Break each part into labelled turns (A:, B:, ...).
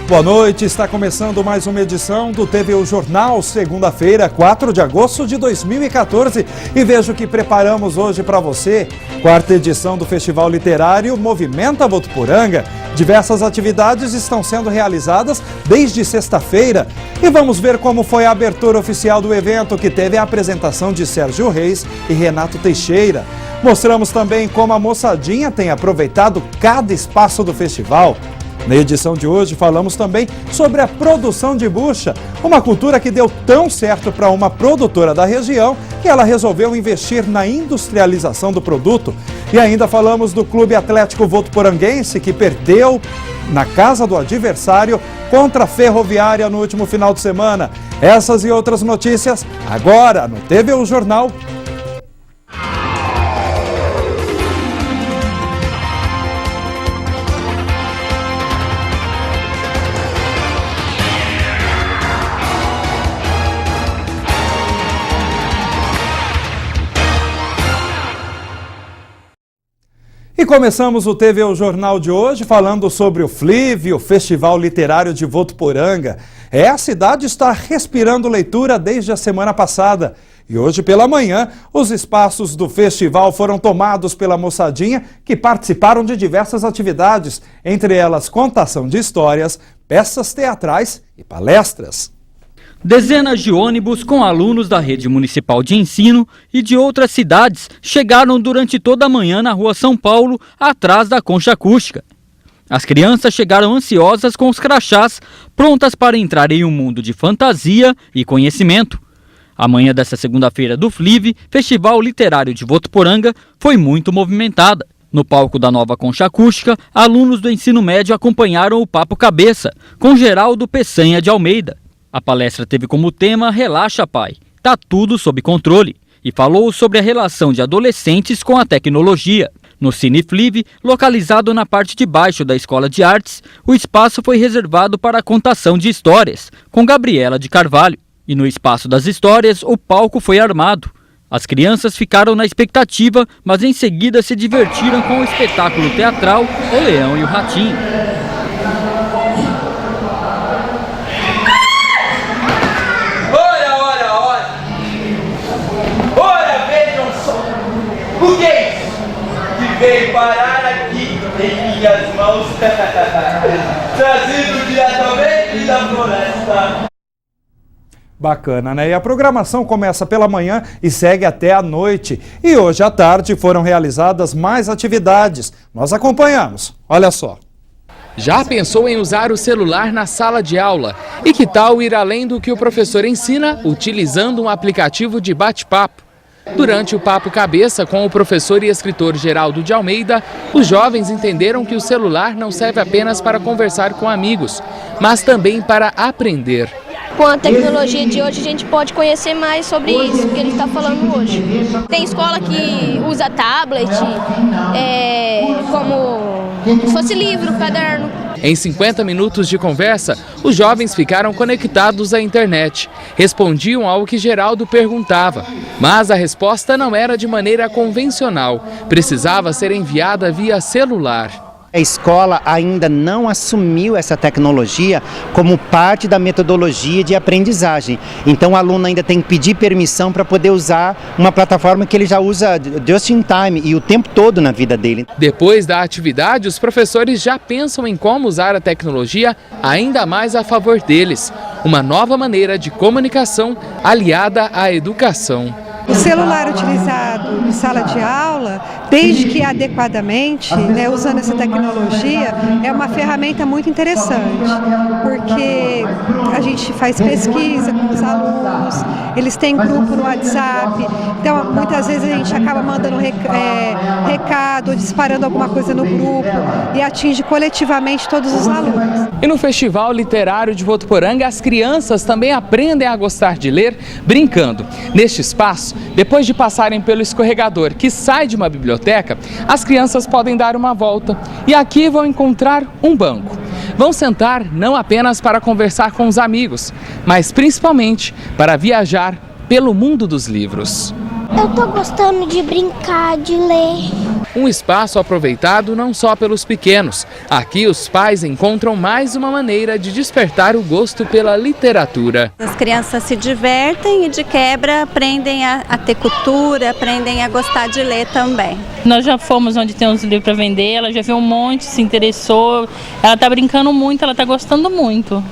A: Boa noite, está começando mais uma edição do TV O Jornal, segunda-feira, 4 de agosto de 2014. E vejo que preparamos hoje para você, quarta edição do Festival Literário Movimenta Votuporanga. Diversas atividades estão sendo realizadas desde sexta-feira. E vamos ver como foi a abertura oficial do evento, que teve a apresentação de Sérgio Reis e Renato Teixeira. Mostramos também como a moçadinha tem aproveitado cada espaço do festival. Na edição de hoje falamos também sobre a produção de bucha, uma cultura que deu tão certo para uma produtora da região que ela resolveu investir na industrialização do produto. E ainda falamos do Clube Atlético Votuporanguense, que perdeu na casa do adversário contra a Ferroviária no último final de semana. Essas e outras notícias agora no TV O Jornal. E começamos o TV O Jornal de hoje falando sobre o FLIV, o Festival Literário de Votuporanga. A cidade está respirando leitura desde a semana passada. E hoje pela manhã, os espaços do festival foram tomados pela moçadinha, que participaram de diversas atividades, entre elas contação de histórias, peças teatrais e palestras.
B: Dezenas de ônibus com alunos da rede municipal de ensino e de outras cidades chegaram durante toda a manhã na rua São Paulo, atrás da concha acústica. As crianças chegaram ansiosas com os crachás, prontas para entrar em um mundo de fantasia e conhecimento. A manhã desta segunda-feira do FLIV, Festival Literário de Votuporanga, foi muito movimentada. No palco da nova concha acústica, alunos do ensino médio acompanharam o Papo Cabeça, com Geraldo Peçanha de Almeida. A palestra teve como tema Relaxa, Pai, tá tudo sob controle, e falou sobre a relação de adolescentes com a tecnologia. No Cine FLIV, localizado na parte de baixo da Escola de Artes, o espaço foi reservado para a contação de histórias, com Gabriela de Carvalho. E no espaço das histórias, o palco foi armado. As crianças ficaram na expectativa, mas em seguida se divertiram com o espetáculo teatral O Leão e o Ratinho.
C: O que é isso que veio parar aqui em minhas mãos? Trazido diretamente da floresta.
A: Bacana, né? E a programação começa pela manhã e segue até a noite. E hoje à tarde foram realizadas mais atividades. Nós acompanhamos. Olha só.
D: Já pensou em usar o celular na sala de aula? E que tal ir além do que o professor ensina utilizando um aplicativo de bate-papo? Durante o Papo Cabeça com o professor e escritor Geraldo de Almeida, os jovens entenderam que o celular não serve apenas para conversar com amigos, mas também para aprender.
E: Com a tecnologia de hoje, a gente pode conhecer mais sobre isso que ele está falando hoje. Tem escola que usa tablet, como se fosse livro, caderno.
D: Em 50 minutos de conversa, os jovens ficaram conectados à internet. Respondiam ao que Geraldo perguntava, mas a resposta não era de maneira convencional. Precisava ser enviada via celular.
F: A escola ainda não assumiu essa tecnologia como parte da metodologia de aprendizagem. Então o aluno ainda tem que pedir permissão para poder usar uma plataforma que ele já usa just in time e o tempo todo na vida dele.
D: Depois da atividade, os professores já pensam em como usar a tecnologia ainda mais a favor deles. Uma nova maneira de comunicação aliada à educação.
G: O celular utilizado em sala de aula, desde que adequadamente, usando essa tecnologia, é uma ferramenta muito interessante, porque a gente faz pesquisa com os alunos, eles têm grupo no WhatsApp, então muitas vezes a gente acaba mandando recado, disparando alguma coisa no grupo e atinge coletivamente todos os alunos.
D: E no Festival Literário de Votuporanga, as crianças também aprendem a gostar de ler brincando. Neste espaço, depois de passarem pelo escorregador que sai de uma biblioteca, as crianças podem dar uma volta e aqui vão encontrar um banco. Vão sentar não apenas para conversar com os amigos, mas principalmente para viajar pelo mundo dos livros.
H: Eu tô gostando de brincar, de ler.
D: Um espaço aproveitado não só pelos pequenos. Aqui os pais encontram mais uma maneira de despertar o gosto pela literatura.
I: As crianças se divertem e de quebra aprendem a ter cultura, aprendem a gostar de ler também.
J: Nós já fomos onde tem uns livros para vender, ela já viu um monte, se interessou, ela está brincando muito, ela está gostando muito.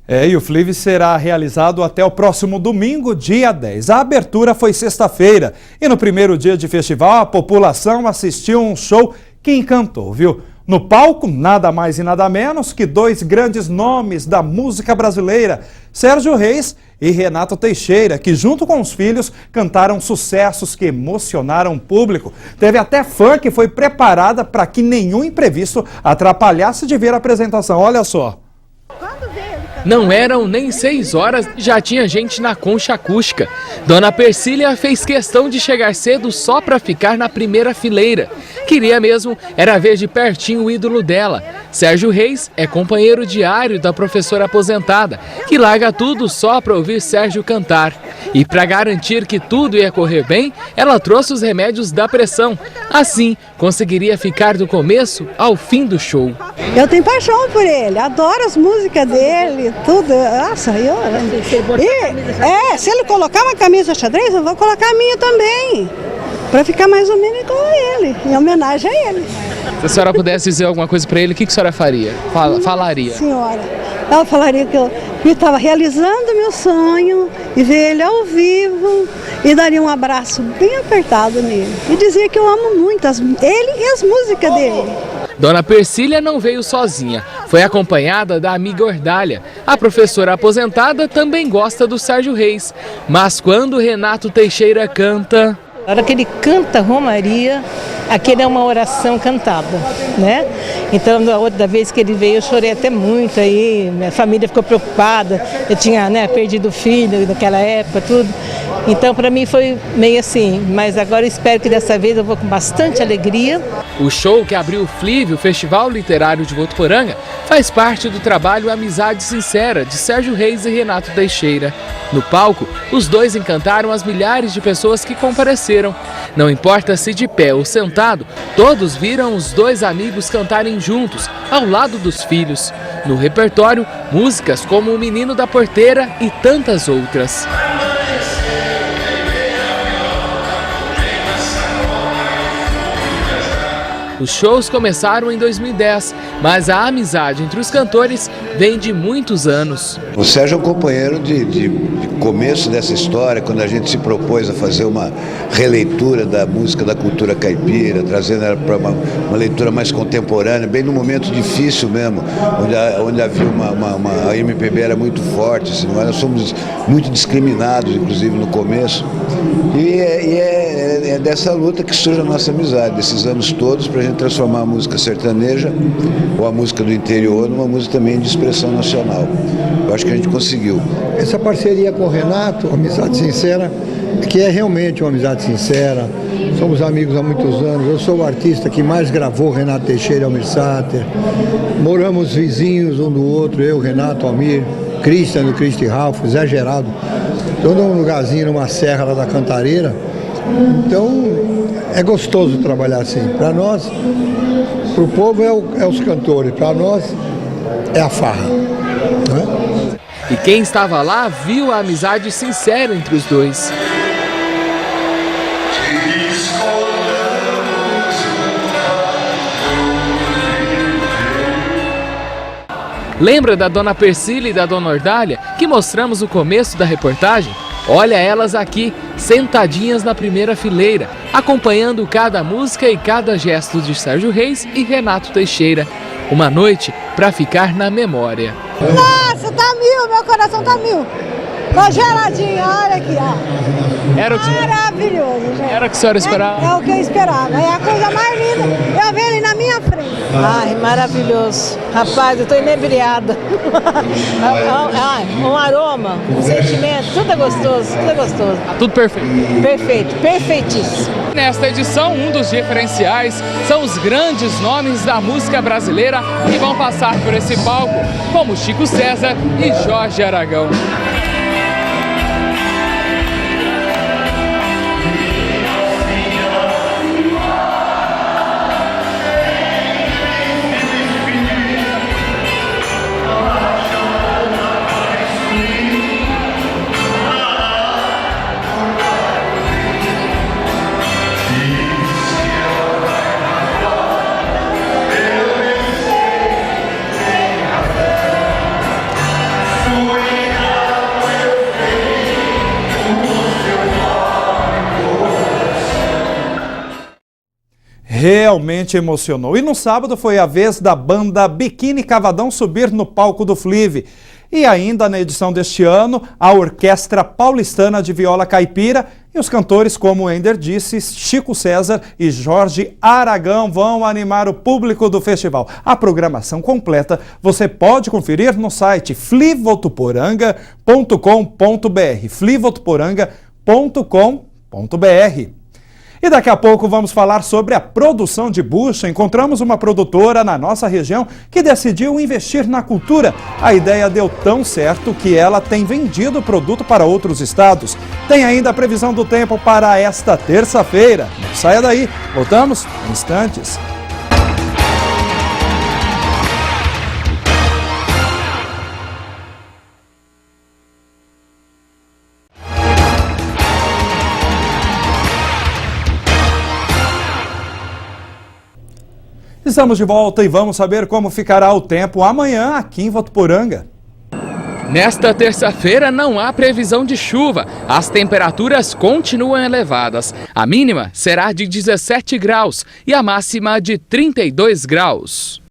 A: E o Flivio será realizado até o próximo domingo, dia 10. A abertura foi sexta-feira e no primeiro dia de festival a população assistiu a um show que encantou, viu? No palco, nada mais e nada menos que dois grandes nomes da música brasileira, Sérgio Reis e Renato Teixeira, que junto com os filhos cantaram sucessos que emocionaram o público. Teve até fã que foi preparada para que nenhum imprevisto atrapalhasse de ver a apresentação. Olha só.
D: Não eram nem 6 horas, já tinha gente na concha acústica. Dona Persília fez questão de chegar cedo só para ficar na primeira fileira. Queria mesmo era ver de pertinho o ídolo dela. Sérgio Reis é companheiro diário da professora aposentada, que larga tudo só para ouvir Sérgio cantar. E para garantir que tudo ia correr bem, ela trouxe os remédios da pressão. Assim, conseguiria ficar do começo ao fim do show.
K: Eu tenho paixão por ele, adoro as músicas dele, tudo. Nossa, se ele colocar uma camisa xadrez, eu vou colocar a minha também. Para ficar mais ou menos igual a ele, em homenagem a ele.
D: Se a senhora pudesse dizer alguma coisa para ele, o que a senhora faria? Falaria?
K: Senhora, ela falaria que eu estava realizando meu sonho e ver ele ao vivo e daria um abraço bem apertado nele. E dizia que eu amo muito ele e as músicas dele.
D: Dona Persília não veio sozinha, foi acompanhada da amiga Ordália. A professora aposentada também gosta do Sérgio Reis, mas quando Renato Teixeira canta...
L: Na hora que ele canta Romaria, aquele é uma oração cantada, né? Então, da outra vez que ele veio, eu chorei até muito aí, minha família ficou preocupada, eu tinha, perdido o filho naquela época, tudo. Então, para mim foi meio assim, mas agora espero que dessa vez eu vou com bastante alegria.
D: O show que abriu o Flívio, o Festival Literário de Votuporanga, faz parte do trabalho Amizade Sincera, de Sérgio Reis e Renato Teixeira. No palco, os dois encantaram as milhares de pessoas que compareceram. Não importa se de pé ou sentado, todos viram os dois amigos cantarem juntos, ao lado dos filhos. No repertório, músicas como O Menino da Porteira e tantas outras. Os shows começaram em 2010, mas a amizade entre os cantores vem de muitos anos.
M: O Sérgio é um companheiro de começo dessa história, quando a gente se propôs a fazer uma releitura da música da cultura caipira, trazendo ela para uma leitura mais contemporânea, bem no momento difícil mesmo, onde havia a MPB era muito forte, assim, nós somos muito discriminados, inclusive no começo, e é dessa luta que surge a nossa amizade, desses anos todos, para a gente transformar a música sertaneja ou a música do interior numa música também de expressão nacional. Eu acho que a gente conseguiu.
N: Essa parceria com o Renato, Amizade Sincera, que é realmente uma amizade sincera, somos amigos há muitos anos, eu sou o artista que mais gravou Renato Teixeira e Almir Sater, moramos vizinhos um do outro, eu, Renato, Almir, Cristian, do Cristi Ralph, Zé Geraldo, todo um lugarzinho numa serra lá da Cantareira. Então é gostoso trabalhar assim. Para nós, para o povo é os cantores, para nós é a farra. Né?
D: E quem estava lá viu a amizade sincera entre os dois. Lembra da Dona Persília e da Dona Ordália, que mostramos no começo da reportagem? Olha elas aqui, sentadinhas na primeira fileira, acompanhando cada música e cada gesto de Sérgio Reis e Renato Teixeira. Uma noite para ficar na memória.
K: Nossa, tá mil, meu coração tá mil. Tô geladinho, olha aqui, ó. Maravilhoso, gente.
D: Era o que a senhora esperava?
K: É o que eu esperava. É a coisa mais linda. Eu vi ele na minha frente.
L: Ai, maravilhoso. Rapaz, eu tô inebriada. Um aroma, um sentimento, tudo é gostoso, tudo é gostoso.
D: Tudo perfeito.
L: Perfeito, perfeitíssimo.
D: Nesta edição, um dos diferenciais são os grandes nomes da música brasileira que vão passar por esse palco, como Chico César e Jorge Aragão.
A: realmente emocionou. E no sábado foi a vez da banda Biquíni Cavadão subir no palco do Flive. E ainda na edição deste ano, a Orquestra Paulistana de Viola Caipira e os cantores como Ender disse, Chico César e Jorge Aragão vão animar o público do festival. A programação completa você pode conferir no site flivotuporanga.com.br, flivotuporanga.com.br. E daqui a pouco vamos falar sobre a produção de bucha. Encontramos uma produtora na nossa região que decidiu investir na cultura. A ideia deu tão certo que ela tem vendido o produto para outros estados. Tem ainda a previsão do tempo para esta terça-feira. Não saia daí, voltamos em instantes. Estamos de volta e vamos saber como ficará o tempo amanhã aqui em Votuporanga.
D: Nesta terça-feira não há previsão de chuva. As temperaturas continuam elevadas. A mínima será de 17 graus e a máxima de 32 graus.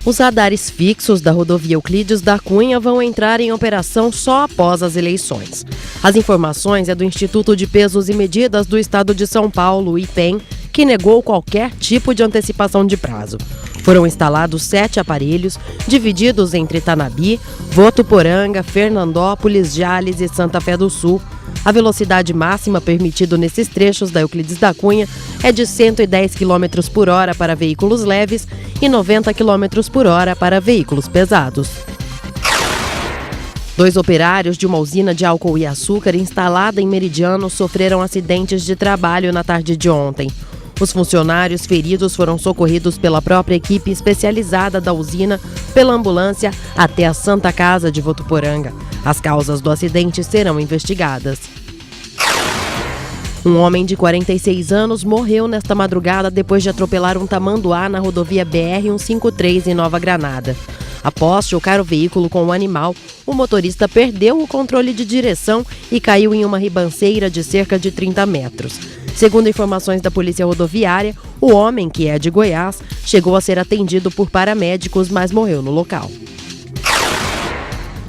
O: Os radares fixos da rodovia Euclides da Cunha vão entrar em operação só após as eleições. As informações é do Instituto de Pesos e Medidas do Estado de São Paulo, IPEM, que negou qualquer tipo de antecipação de prazo. Foram instalados 7 aparelhos, divididos entre Tanabi, Votuporanga, Fernandópolis, Jales e Santa Fé do Sul. A velocidade máxima permitida nesses trechos da Euclides da Cunha é de 110 km por hora para veículos leves e 90 km por hora para veículos pesados. 2 operários de uma usina de álcool e açúcar instalada em Meridiano sofreram acidentes de trabalho na tarde de ontem. Os funcionários feridos foram socorridos pela própria equipe especializada da usina pela ambulância até a Santa Casa de Votuporanga. As causas do acidente serão investigadas. Um homem de 46 anos morreu nesta madrugada depois de atropelar um tamanduá na rodovia BR-153 em Nova Granada. Após chocar o veículo com o animal, o motorista perdeu o controle de direção e caiu em uma ribanceira de cerca de 30 metros. Segundo informações da Polícia Rodoviária, o homem, que é de Goiás, chegou a ser atendido por paramédicos, mas morreu no local.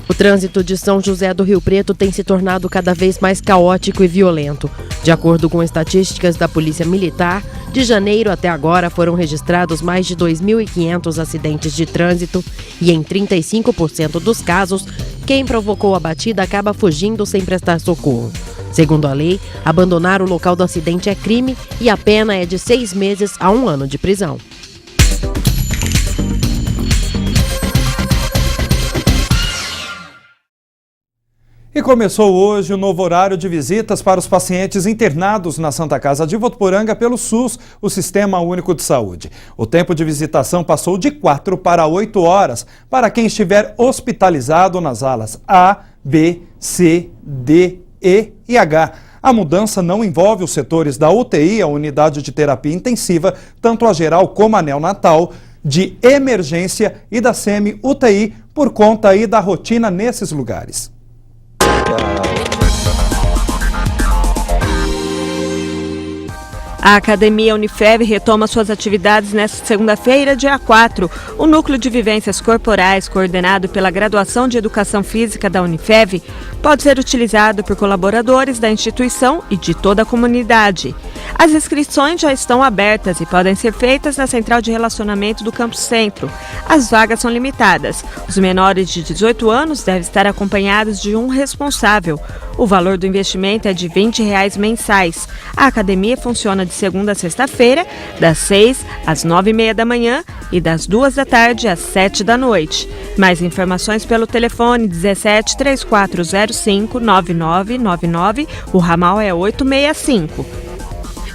O: O trânsito de São José do Rio Preto tem se tornado cada vez mais caótico e violento. De acordo com estatísticas da Polícia Militar, de janeiro até agora foram registrados mais de 2.500 acidentes de trânsito e em 35% dos casos, quem provocou a batida acaba fugindo sem prestar socorro. Segundo a lei, abandonar o local do acidente é crime e a pena é de 6 meses a 1 ano de prisão.
A: E começou hoje o novo horário de visitas para os pacientes internados na Santa Casa de Votuporanga pelo SUS, o Sistema Único de Saúde. O tempo de visitação passou de 4 para 8 horas para quem estiver hospitalizado nas alas A, B, C, D, E e H. A mudança não envolve os setores da UTI, a unidade de terapia intensiva, tanto a geral como a neonatal, de emergência e da semi-UTI, por conta aí da rotina nesses lugares.
P: A Academia Unifev retoma suas atividades nesta segunda-feira, dia 4. O Núcleo de Vivências Corporais, coordenado pela Graduação de Educação Física da Unifev, pode ser utilizado por colaboradores da instituição e de toda a comunidade. As inscrições já estão abertas e podem ser feitas na Central de Relacionamento do Campo Centro. As vagas são limitadas. Os menores de 18 anos devem estar acompanhados de um responsável. O valor do investimento é de R$ 20 mensais. A academia funciona de segunda a sexta-feira, das 6 às 9h30 da manhã e das 2 da tarde às 7 da noite. Mais informações pelo telefone 17 3405 9999, o ramal é 865.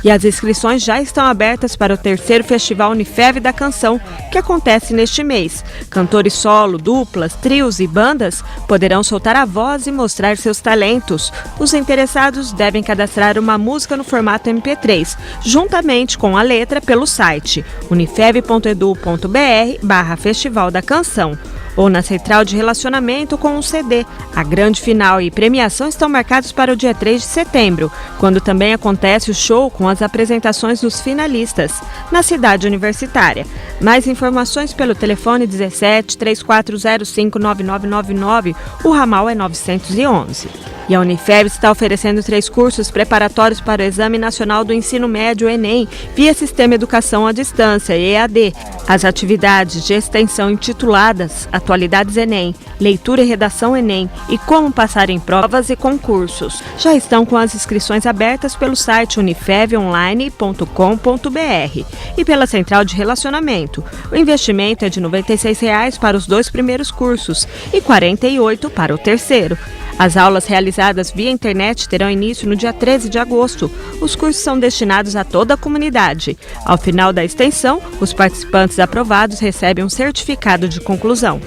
P: E as inscrições já estão abertas para o 3º Festival Unifev da Canção, que acontece neste mês. Cantores solo, duplas, trios e bandas poderão soltar a voz e mostrar seus talentos. Os interessados devem cadastrar uma música no formato MP3, juntamente com a letra pelo site unifev.edu.br/Festival da Canção. ou na central de relacionamento com um CD. A grande final e premiação estão marcados para o dia 3 de setembro, quando também acontece o show com as apresentações dos finalistas, na cidade universitária. Mais informações pelo telefone 17 3405 9999, o ramal é 911. E a Unifeb está oferecendo 3 cursos preparatórios para o Exame Nacional do Ensino Médio, Enem, via Sistema Educação à Distância, EAD. As atividades de extensão intituladas Atualidades Enem, Leitura e Redação Enem e Como Passar em Provas e Concursos já estão com as inscrições abertas pelo site unifebonline.com.br e pela Central de Relacionamento. O investimento é de R$ 96 para os 2 primeiros cursos e R$ 48 para o terceiro. As aulas realizadas via internet terão início no dia 13 de agosto. Os cursos são destinados a toda a comunidade. Ao final da extensão, os participantes aprovados recebem um certificado de conclusão.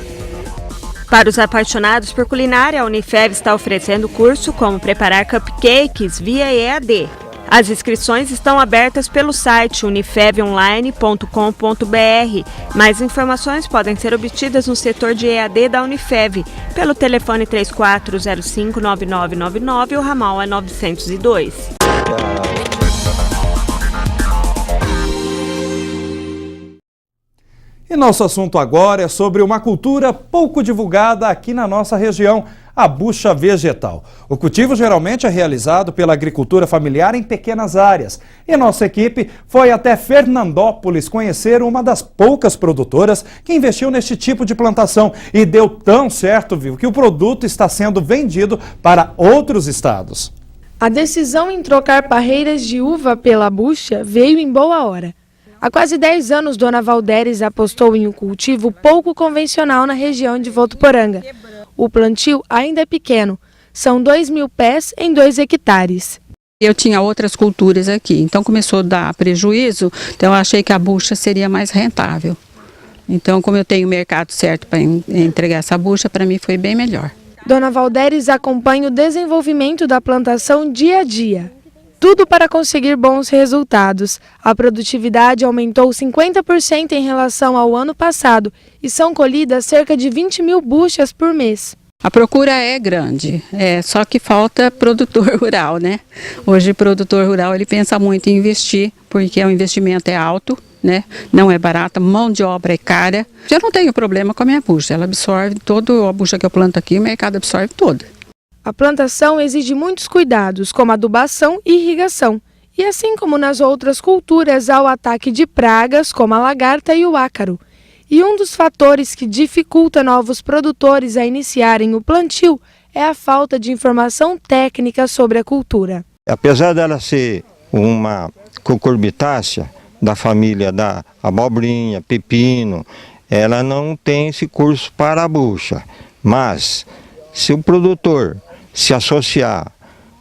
P: Para os apaixonados por culinária, a Unifeb está oferecendo curso como preparar cupcakes via EAD. As inscrições estão abertas pelo site unifebonline.com.br. Mais informações podem ser obtidas no setor de EAD da Unifeb, pelo telefone 3405-9999, o ramal é 902.
A: E nosso assunto agora é sobre uma cultura pouco divulgada aqui na nossa região, a bucha vegetal. O cultivo geralmente é realizado pela agricultura familiar em pequenas áreas. E nossa equipe foi até Fernandópolis conhecer uma das poucas produtoras que investiu neste tipo de plantação. E deu tão certo, viu, que o produto está sendo vendido para outros estados.
Q: A decisão em trocar parreiras de uva pela bucha veio em boa hora. Há quase 10 anos, Dona Valderes apostou em um cultivo pouco convencional na região de Votuporanga. O plantio ainda é pequeno, são 2.000 pés em 2 hectares.
R: Eu tinha outras culturas aqui, então começou a dar prejuízo, então eu achei que a bucha seria mais rentável. Então, como eu tenho o mercado certo para entregar essa bucha, para mim foi bem melhor.
Q: Dona Valderes acompanha o desenvolvimento da plantação dia a dia. Tudo para conseguir bons resultados. A produtividade aumentou 50% em relação ao ano passado e são colhidas cerca de 20.000 buchas por mês.
R: A procura é grande, só que falta produtor rural, né? Hoje o produtor rural ele pensa muito em investir, porque o investimento é alto, né? Não é barato, mão de obra é cara. Eu não tenho problema com a minha bucha, ela absorve toda a bucha que eu planto aqui, o mercado absorve toda.
Q: A plantação exige muitos cuidados, como adubação e irrigação. E assim como nas outras culturas, há o ataque de pragas, como a lagarta e o ácaro. E um dos fatores que dificulta novos produtores a iniciarem o plantio é a falta de informação técnica sobre a cultura.
S: Apesar dela ser uma cucurbitácea da família da abobrinha, pepino, ela não tem esse curso para a bucha. Mas se o produtor se associar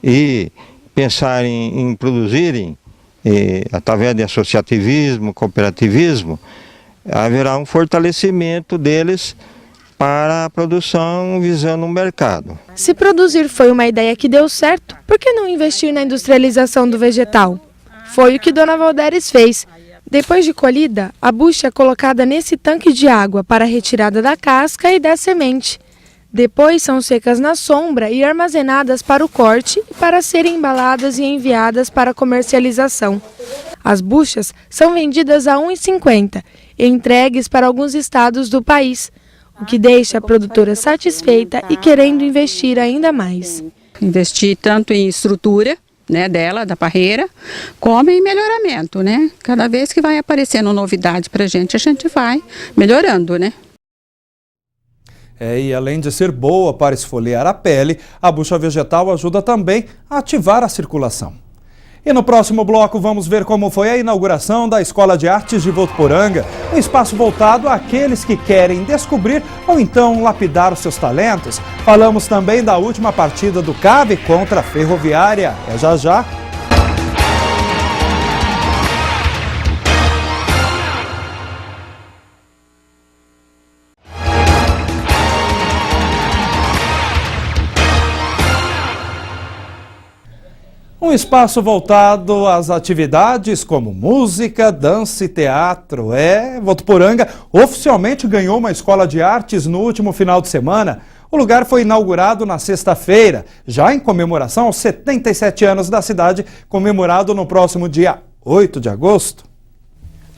S: e pensar em produzirem, através de associativismo, cooperativismo, haverá um fortalecimento deles para a produção visando o mercado.
Q: Se produzir foi uma ideia que deu certo, por que não investir na industrialização do vegetal? Foi o que Dona Valderes fez. Depois de colhida, a bucha é colocada nesse tanque de água para a retirada da casca e da semente. Depois são secas na sombra e armazenadas para o corte e para serem embaladas e enviadas para comercialização. As buchas são vendidas a R$ 1,50 e entregues para alguns estados do país, o que deixa a produtora satisfeita e querendo investir ainda mais.
R: Investir tanto em estrutura, né, da parreira, como em melhoramento, né? Cada vez que vai aparecendo novidade para a gente vai melhorando, né?
A: E além de ser boa para esfoliar a pele, a bucha vegetal ajuda também a ativar a circulação. E no próximo bloco vamos ver como foi a inauguração da Escola de Artes de Votuporanga, um espaço voltado àqueles que querem descobrir ou então lapidar os seus talentos. Falamos também da última partida do CAV contra a Ferroviária. É já já. Um espaço voltado às atividades como música, dança e teatro. Votuporanga oficialmente ganhou uma escola de artes no último final de semana. O lugar foi inaugurado na sexta-feira, já em comemoração aos 77 anos da cidade, comemorado no próximo dia 8 de agosto.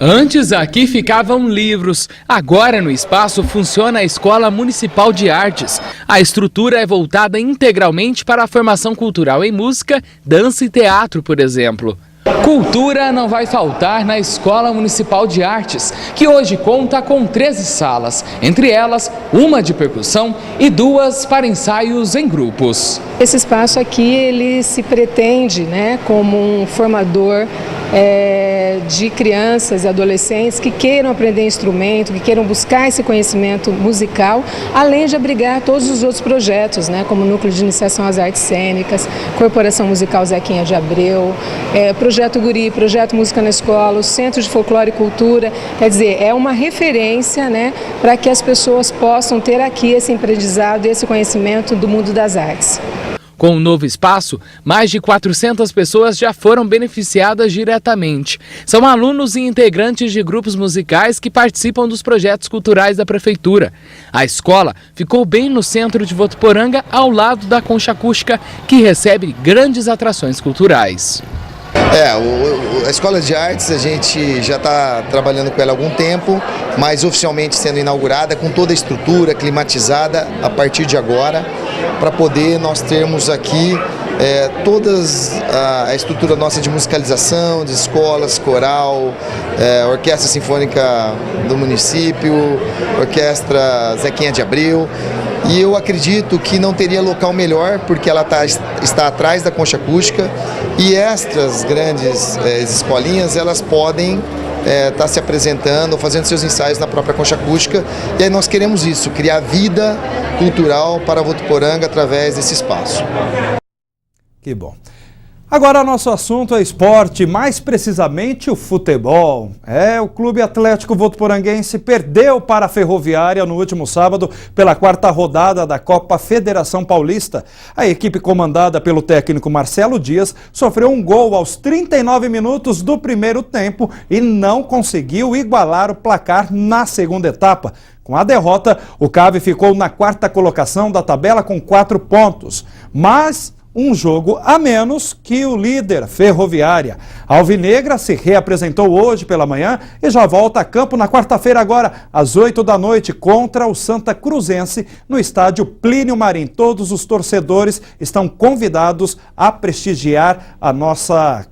D: Antes aqui ficavam livros, agora no espaço funciona a Escola Municipal de Artes. A estrutura é voltada integralmente para a formação cultural em música, dança e teatro, por exemplo. Cultura não vai faltar na Escola Municipal de Artes, que hoje conta com 13 salas, entre elas uma de percussão e 2 para ensaios em grupos.
L: Esse espaço aqui, ele se pretende, como um formador de crianças e adolescentes que queiram aprender instrumento, que queiram buscar esse conhecimento musical, além de abrigar todos os outros projetos, como o Núcleo de Iniciação às Artes Cênicas, Corporação Musical Zequinha de Abreu, Projeto Guri, Projeto Música na Escola, o Centro de Folclore e Cultura. Quer dizer, é uma referência para que as pessoas possam ter aqui esse aprendizado e esse conhecimento do mundo das artes.
D: Com o novo espaço, mais de 400 pessoas já foram beneficiadas diretamente. São alunos e integrantes de grupos musicais que participam dos projetos culturais da Prefeitura. A escola ficou bem no centro de Votuporanga, ao lado da Concha Acústica, que recebe grandes atrações culturais.
T: A Escola de Artes a gente já está trabalhando com ela há algum tempo, mas oficialmente sendo inaugurada com toda a estrutura climatizada a partir de agora, para poder nós termos aqui toda a estrutura nossa de musicalização, de escolas, coral, Orquestra Sinfônica do município, Orquestra Zequinha de Abreu. E eu acredito que não teria local melhor, porque ela está atrás da Concha Acústica e estas grandes escolinhas, elas podem estar se apresentando, fazendo seus ensaios na própria Concha Acústica. E aí nós queremos isso, criar vida cultural para Votuporanga através desse espaço.
A: Que bom. Agora nosso assunto é esporte, mais precisamente o futebol. O Clube Atlético Votuporanguense perdeu para a Ferroviária no último sábado pela 4ª rodada da Copa Federação Paulista. A equipe comandada pelo técnico Marcelo Dias sofreu um gol aos 39 minutos do primeiro tempo e não conseguiu igualar o placar na segunda etapa. Com a derrota, o CAV ficou na 4ª colocação da tabela com 4 pontos, mas um jogo a menos que o líder Ferroviária. A Alvinegra se reapresentou hoje pela manhã e já volta a campo na quarta-feira agora, às 8 da noite, contra o Santa Cruzense, no estádio Plínio Marim. Todos os torcedores estão convidados a prestigiar a nossa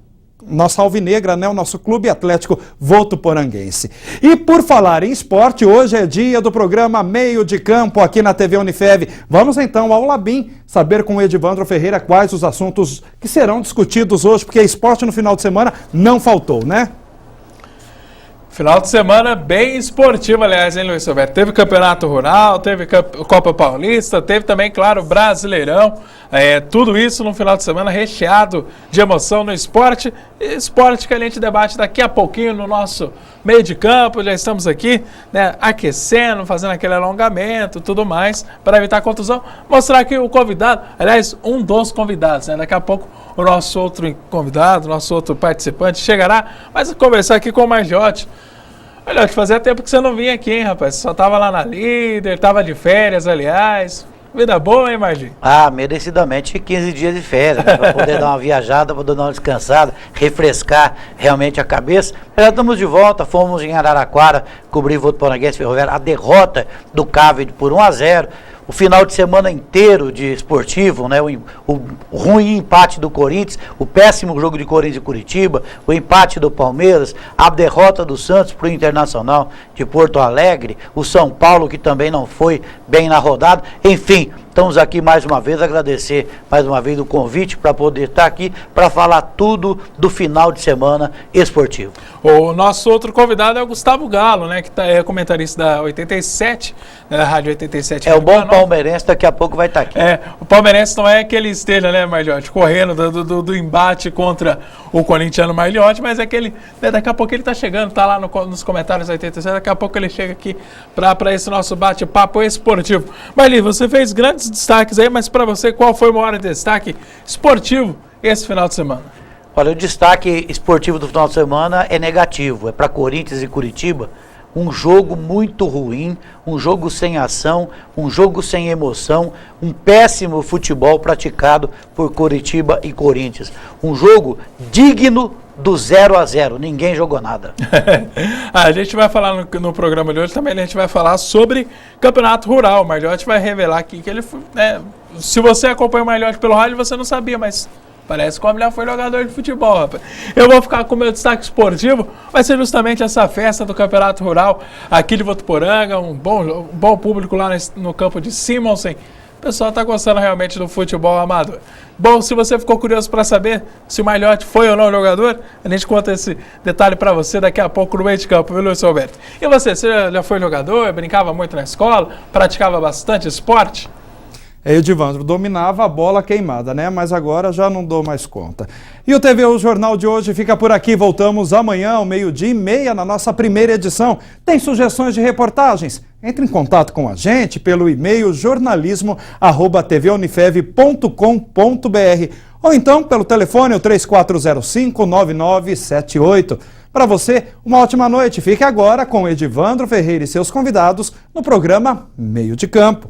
A: Alvinegra, o nosso Clube Atlético Votuporanguense. E por falar em esporte, hoje é dia do programa Meio de Campo aqui na TV Unifev. Vamos então ao Labim saber com o Edivandro Ferreira quais os assuntos que serão discutidos hoje, porque esporte no final de semana não faltou, né?
U: Final de semana bem esportivo, aliás, hein, Luiz Roberto? Teve Campeonato Rural, teve Copa Paulista, teve também, claro, Brasileirão. Tudo isso no final de semana recheado de emoção no esporte. Esporte que a gente debate daqui a pouquinho no nosso meio de campo. Já estamos aqui, aquecendo, fazendo aquele alongamento, tudo mais, para evitar contusão. Mostrar aqui o convidado, aliás, um dos convidados, Daqui a pouco o nosso outro convidado, nosso outro participante chegará, mas conversar aqui com o Margiotti. Margiotti, fazia tempo que você não vinha aqui, hein, rapaz? Você só estava lá na Líder, estava de férias, aliás. Vida boa, hein, Marginho?
V: Merecidamente 15 dias de férias, para poder dar uma viajada, poder dar uma descansada, refrescar realmente a cabeça. Já estamos de volta, fomos em Araraquara, cobrir Votuporanguense Ferroviária, a derrota do CAV por 1-0. O final de semana inteiro de esportivo, o ruim empate do Corinthians, o péssimo jogo de Corinthians e Curitiba, o empate do Palmeiras, a derrota do Santos para o Internacional de Porto Alegre, o São Paulo que também não foi bem na rodada, enfim, estamos aqui mais uma vez, agradecer mais uma vez o convite para poder estar aqui para falar tudo do final de semana esportivo.
U: O nosso outro convidado é o Gustavo Galo, que é comentarista da 87, da Rádio 87.
V: É o bom palmeirense, daqui a pouco vai estar aqui.
U: O palmeirense não é que ele esteja, Margiotti, correndo do embate contra o corintiano Margiotti, mas é que ele, daqui a pouco ele está chegando, está lá nos comentários da 87, daqui a pouco ele chega aqui para esse nosso bate-papo esportivo. Marli, você fez grandes destaques aí, mas para você, qual foi o maior destaque esportivo esse final de semana?
V: Olha, o destaque esportivo do final de semana é negativo. É para Corinthians e Curitiba um jogo muito ruim, um jogo sem ação, um jogo sem emoção, um péssimo futebol praticado por Curitiba e Corinthians. Um jogo digno do 0-0, ninguém jogou nada.
U: A gente vai falar no programa de hoje também, a gente vai falar sobre Campeonato Rural. O Marliotti vai revelar aqui que ele, se você acompanha o Marliotti pelo rádio, você não sabia, mas parece que o Amilhar foi jogador de futebol, rapaz. Eu vou ficar com o meu destaque esportivo, vai ser justamente essa festa do Campeonato Rural aqui de Votuporanga, um bom público lá no campo de Simonsen. O pessoal está gostando realmente do futebol amador. Bom, se você ficou curioso para saber se o Marliotti foi ou não jogador, a gente conta esse detalhe para você daqui a pouco no meio de campo, viu, Luiz Roberto? E você já foi jogador, brincava muito na escola, praticava bastante esporte?
A: Edivandro dominava a bola queimada, né? Mas agora já não dou mais conta. E o TVU Jornal de hoje fica por aqui. Voltamos amanhã ao 12:30 na nossa primeira edição. Tem sugestões de reportagens? Entre em contato com a gente pelo e-mail jornalismo@tvunifev.com.br ou então pelo telefone 3405-9978. Para você, uma ótima noite. Fique agora com Edivandro Ferreira e seus convidados no programa Meio de Campo.